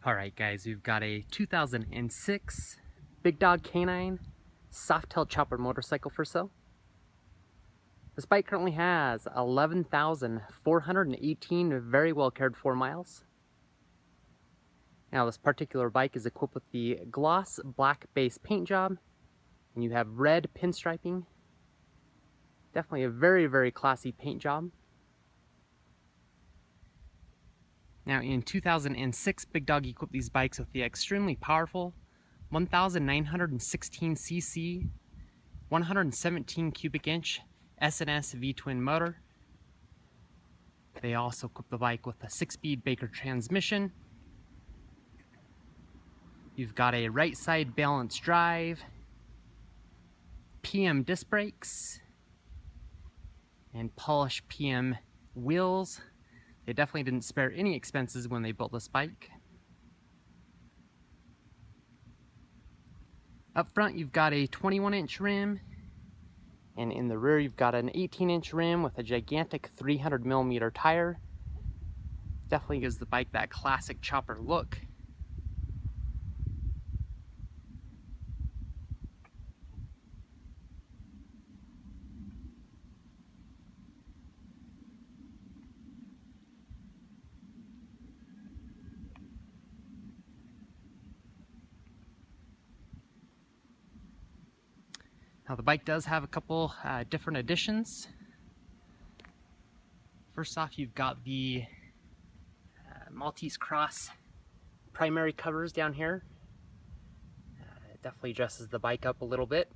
Alright guys, we've got a 2006 Big Dog K-9 Softail chopper motorcycle for sale. This bike currently has 11,418 very well cared for miles. Now this particular bike is equipped with the gloss black base paint job, and you have red pinstriping. Definitely a very classy paint job. Now in 2006, Big Dog equipped these bikes with the extremely powerful 1,916cc, 117 cubic inch S&S V-twin motor. They also equipped the bike with a 6-speed Baker transmission. You've got a right side balance drive, PM disc brakes, and polished PM wheels. They definitely didn't spare any expenses when they built this bike. Up front you've got a 21-inch rim, and in the rear you've got an 18-inch rim with a gigantic 300mm tire. Definitely gives the bike that classic chopper look. Now the bike does have a couple different additions. First off, you've got the Maltese Cross primary covers down here. It definitely dresses the bike up a little bit.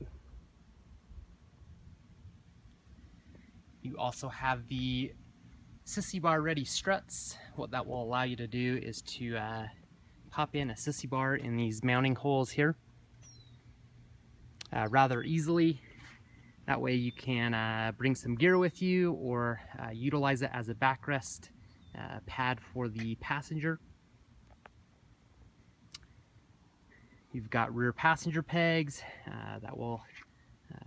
You also have the sissy bar ready struts. What that will allow you to do is to pop in a sissy bar in these mounting holes here rather easily. That way you can bring some gear with you or utilize it as a backrest pad for the passenger. You've got rear passenger pegs that will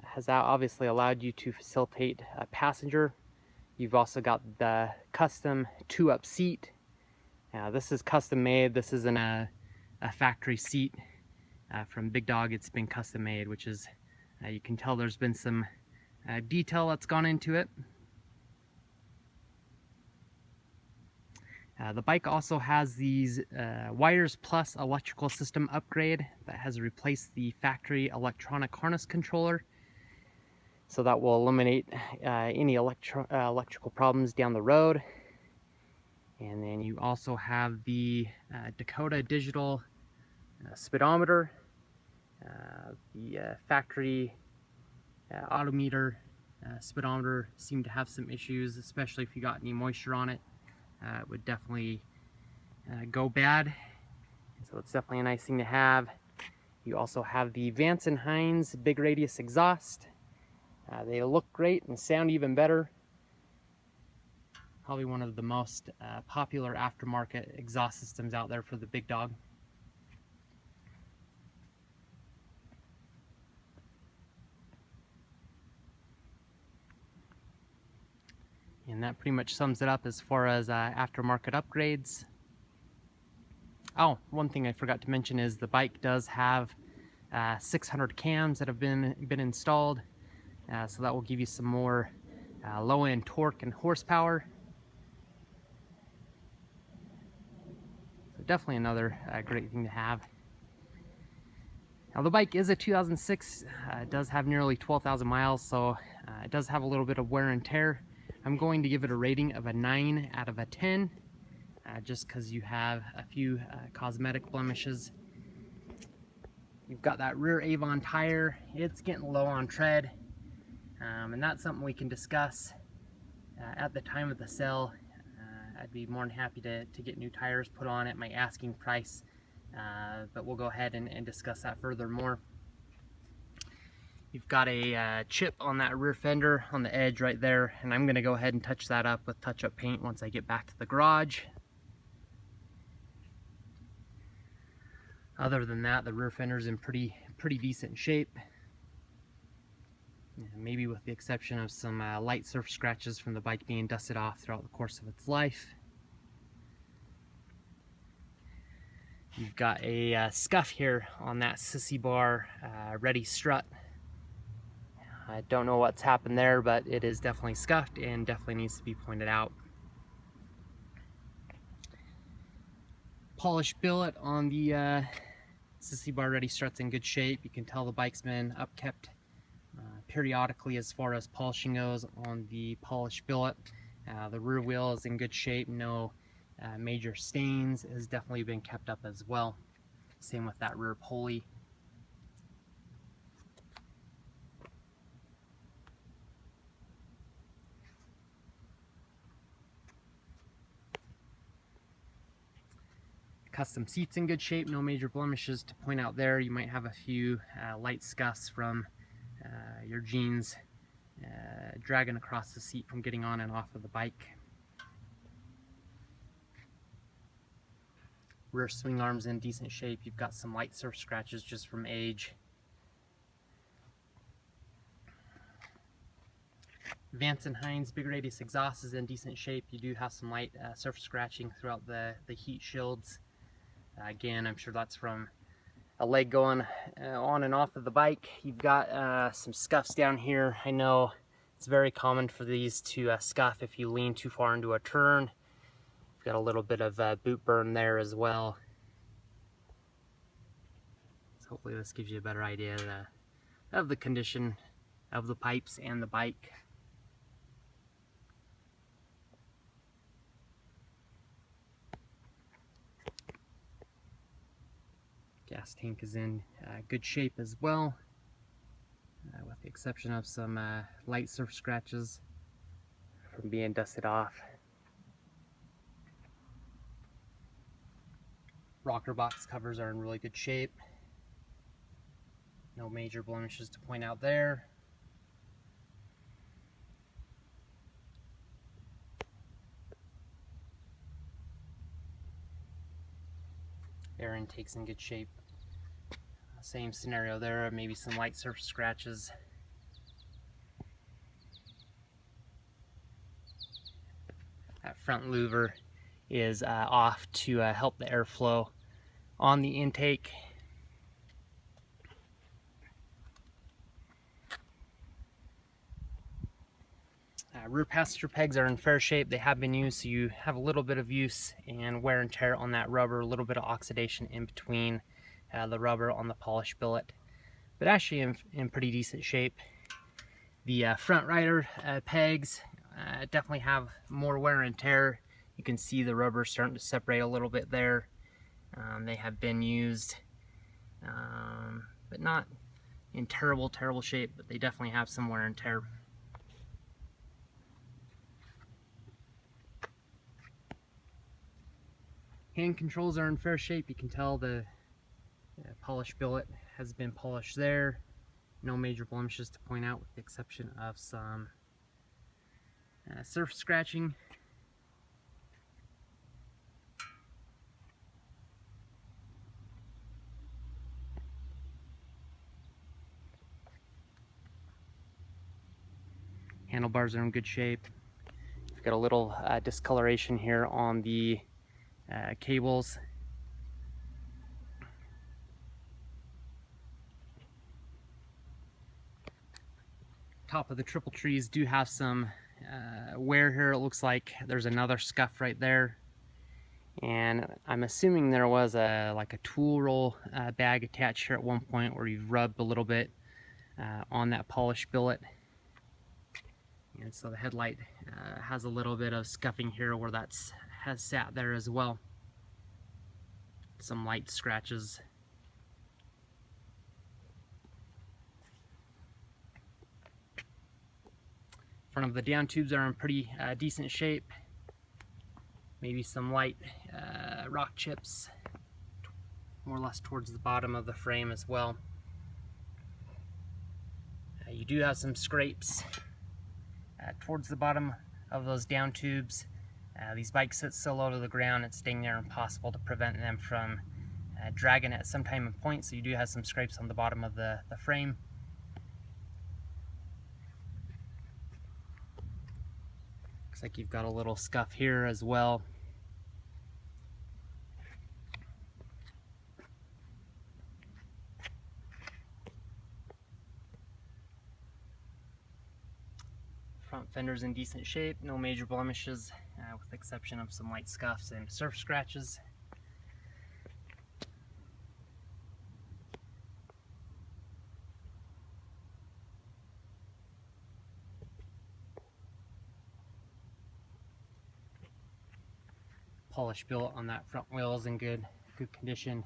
has obviously allowed you to facilitate a passenger. You've also got the custom 2-up seat. This is custom made. This isn't a factory seat from Big Dog. It's been custom made, which is you can tell there's been some detail that's gone into it. The bike also has these Wires Plus electrical system upgrade that has replaced the factory electronic harness controller. So that will eliminate any electrical problems down the road. And then you also have the Dakota digital speedometer. The factory odometer speedometer seemed to have some issues, especially if you got any moisture on it. It would definitely go bad. So it's definitely a nice thing to have. You also have the Vance & Hines big radius exhaust. They look great and sound even better. Probably one of the most popular aftermarket exhaust systems out there for the Big Dog. And that pretty much sums it up as far as aftermarket upgrades. Oh, one thing I forgot to mention is the bike does have 600 cams that have been installed. So that will give you some more low-end torque and horsepower. So definitely another great thing to have. Now the bike is a 2006. It does have nearly 12,000 miles, so it does have a little bit of wear and tear. I'm going to give it a rating of a 9 out of a 10, just because you have a few cosmetic blemishes. You've got that rear Avon tire. It's getting low on tread. And that's something we can discuss at the time of the sale. I'd be more than happy to get new tires put on at my asking price, but we'll go ahead and discuss that furthermore. You've got a chip on that rear fender on the edge right there, and I'm going to go ahead and touch that up with touch-up paint once I get back to the garage. Other than that, the rear fender's in pretty decent shape. Maybe with the exception of some light surface scratches from the bike being dusted off throughout the course of its life. You've got a scuff here on that sissy bar ready strut. I don't know what's happened there, but it is definitely scuffed and definitely needs to be pointed out. Polished billet on the sissy bar ready strut's in good shape. You can tell the bike's been upkept periodically as far as polishing goes on the polished billet. The rear wheel is in good shape, no major stains, has definitely been kept up as well. Same with that rear pulley. Custom seats in good shape, no major blemishes to point out there. You might have a few light scuffs from your jeans dragging across the seat from getting on and off of the bike. Rear swing arms in decent shape. You've got some light surf scratches just from age. Vance & Hines big radius exhaust is in decent shape. You do have some light surf scratching throughout the heat shields. Again, I'm sure that's from a leg going on and off of the bike. You've got some scuffs down here. I know it's very common for these to scuff if you lean too far into a turn. You've got a little bit of boot burn there as well. So hopefully this gives you a better idea of the condition of the pipes and the bike. Gas tank is in good shape as well, with the exception of some light surf scratches from being dusted off. Rocker box covers are in really good shape. No major blemishes to point out there. Air intake's in good shape. Same scenario there, maybe some light surf scratches. That front louver is off to help the airflow on the intake. Rear passenger pegs are in fair shape. They have been used, so you have a little bit of use and wear and tear on that rubber, a little bit of oxidation in between the rubber on the polished billet, but actually in pretty decent shape. The front rider pegs definitely have more wear and tear. You can see the rubber starting to separate a little bit there. They have been used, but not in terrible shape, but they definitely have some wear and tear. Hand controls are in fair shape. You can tell the polished billet has been polished there. No major blemishes to point out with the exception of some surf scratching. Handlebars are in good shape. We've got a little discoloration here on the cables. Top of the triple trees do have some wear here. It looks like there's another scuff right there, and I'm assuming there was like a tool roll bag attached here at one point where you've rubbed a little bit on that polished billet, and so the headlight has a little bit of scuffing here where that's has sat there as well. Some light scratches. Front of the down tubes are in pretty decent shape. Maybe some light rock chips more or less towards the bottom of the frame as well. You do have some scrapes towards the bottom of those down tubes. These bikes sit so low to the ground, it's dang near impossible to prevent them from dragging at some time and point, so you do have some scrapes on the bottom of the frame. Looks like you've got a little scuff here as well. Front fender's in decent shape, no major blemishes, with the exception of some light scuffs and surf scratches. Polish built on that front wheel is in good condition.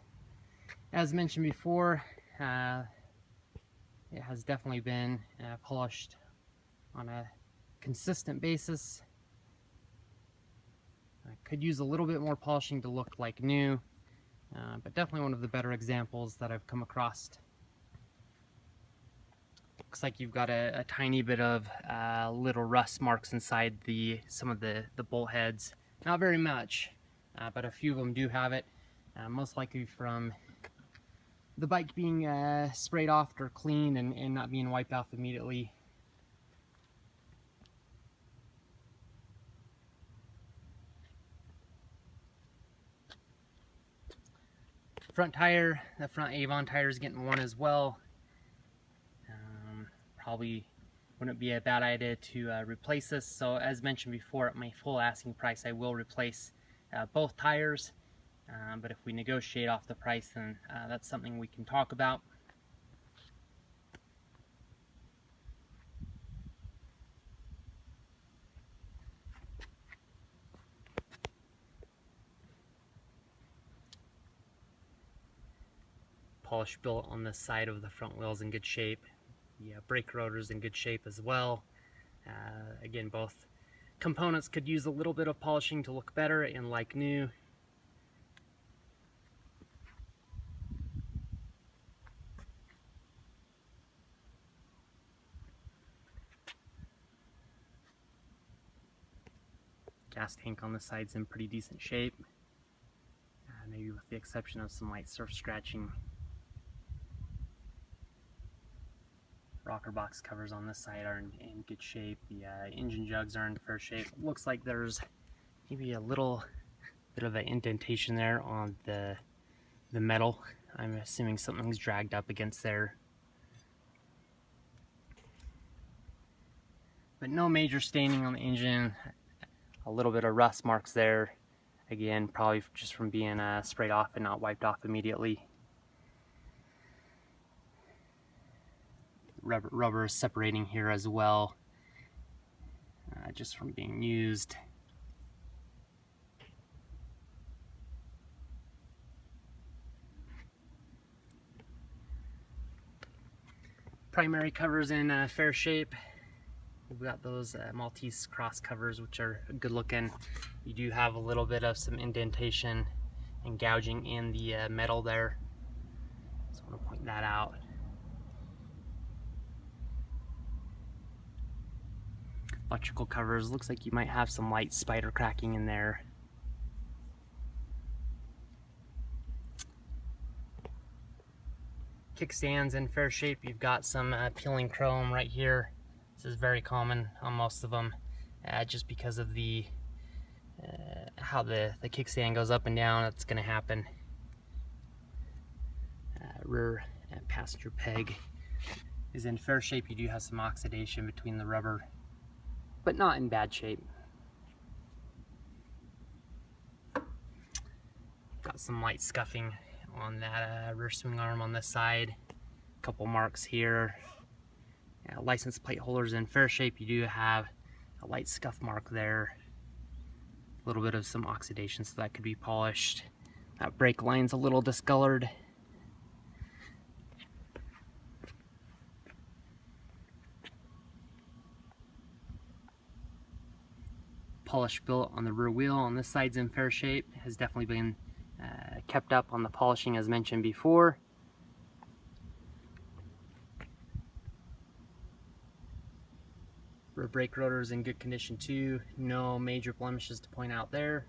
As mentioned before, it has definitely been polished on a consistent basis. Could use a little bit more polishing to look like new, but definitely one of the better examples that I've come across. Looks like you've got a tiny bit of little rust marks inside some of the bolt heads. Not very much, but a few of them do have it, most likely from the bike being sprayed off or cleaned and not being wiped off immediately. Front tire, the front Avon tire is getting worn as well. Probably wouldn't be a bad idea to replace this. So as mentioned before, at my full asking price, I will replace both tires. But if we negotiate off the price, then that's something we can talk about. Polish built on the side of the front wheels in good shape. The brake rotor's in good shape as well. Again, both components could use a little bit of polishing to look better and like new. Gas tank on the side's in pretty decent shape, maybe with the exception of some light surf scratching. Rocker box covers on this side are in good shape. The engine jugs are in fair shape. Looks like there's maybe a little bit of an indentation there on the metal. I'm assuming something's dragged up against there. But no major staining on the engine. A little bit of rust marks there. Again, probably just from being sprayed off and not wiped off immediately. Rubber is separating here as well, just from being used. Primary covers in fair shape. We've got those Maltese cross covers, which are good looking. You do have a little bit of some indentation and gouging in the metal there, so I want to point that out. Electrical covers, looks like you might have some light spider cracking in there. Kickstands in fair shape. You've got some peeling chrome right here. This is very common on most of them, just because of the how the kickstand goes up and down. It's going to happen. Rear passenger peg is in fair shape. You do have some oxidation between the rubber, but not in bad shape. Got some light scuffing on that rear swing arm on this side. A couple marks here. License plate holders in fair shape. You do have a light scuff mark there. A little bit of some oxidation, so that could be polished. That brake line's a little discolored. Polish built on the rear wheel on this side's in fair shape. Has definitely been kept up on the polishing as mentioned before. Rear brake rotor is in good condition too. No major blemishes to point out there.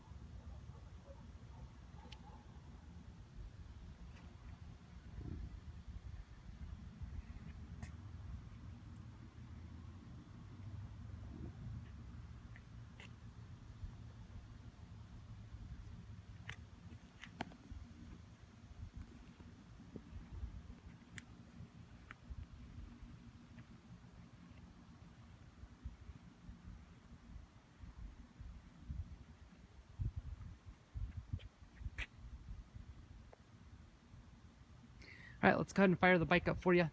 All right, let's go ahead and fire the bike up for you.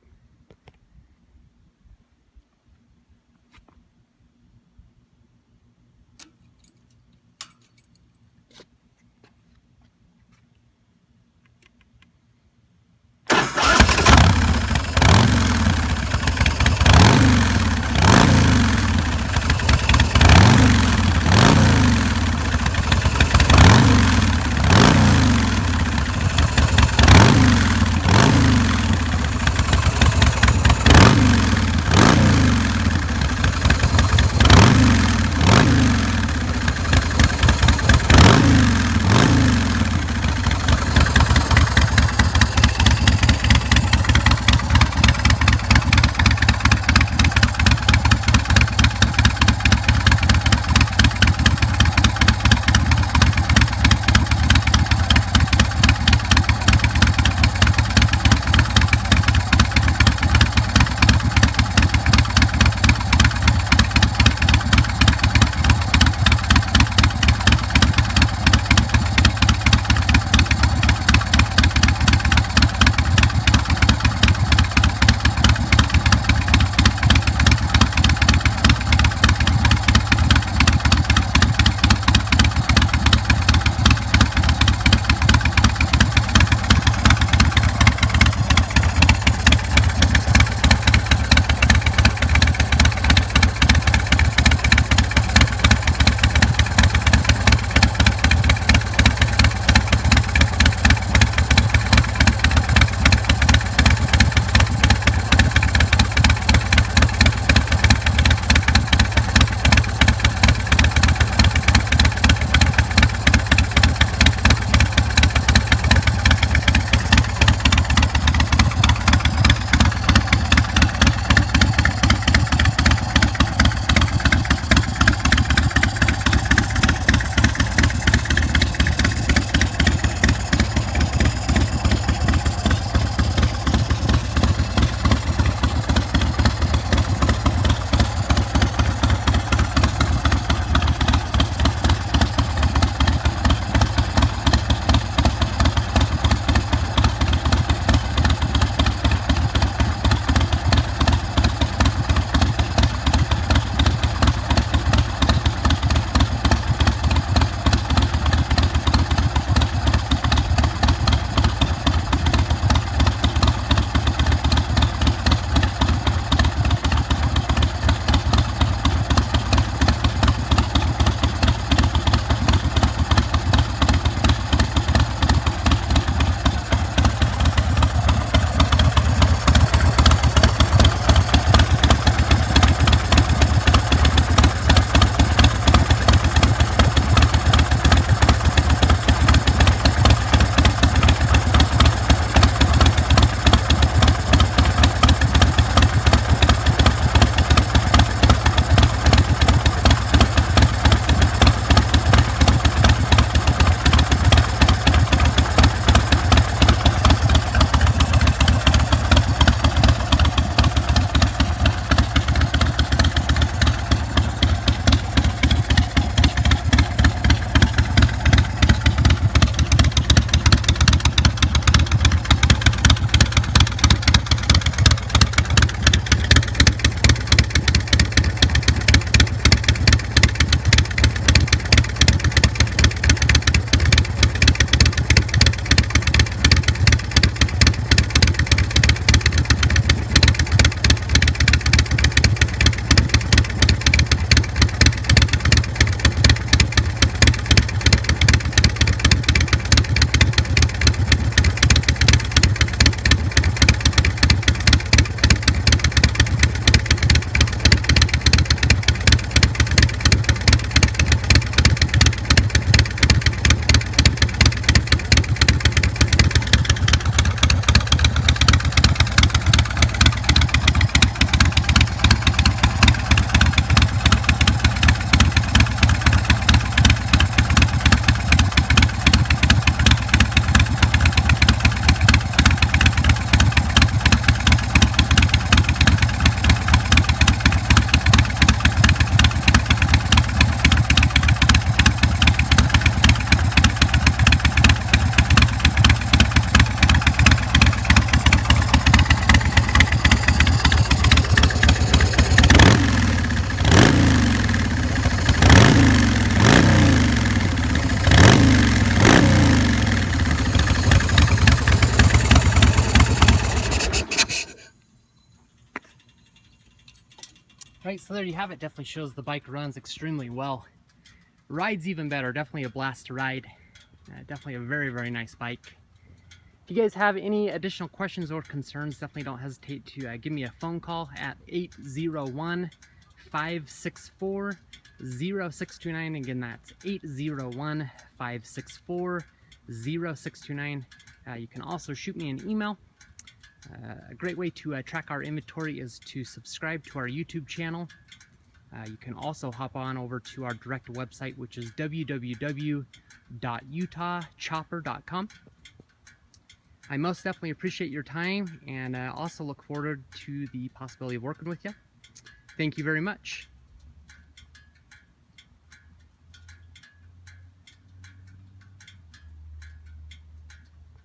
Right, so there you have it. Definitely shows the bike runs extremely well. Rides even better. Definitely a blast to ride. Definitely a very, very nice bike. If you guys have any additional questions or concerns, definitely don't hesitate to give me a phone call at 801-564-0629. Again, that's 801-564-0629. You can also shoot me an email. A great way to track our inventory is to subscribe to our YouTube channel. You can also hop on over to our direct website, which is www.utahchopper.com. I most definitely appreciate your time and also look forward to the possibility of working with you. Thank you very much.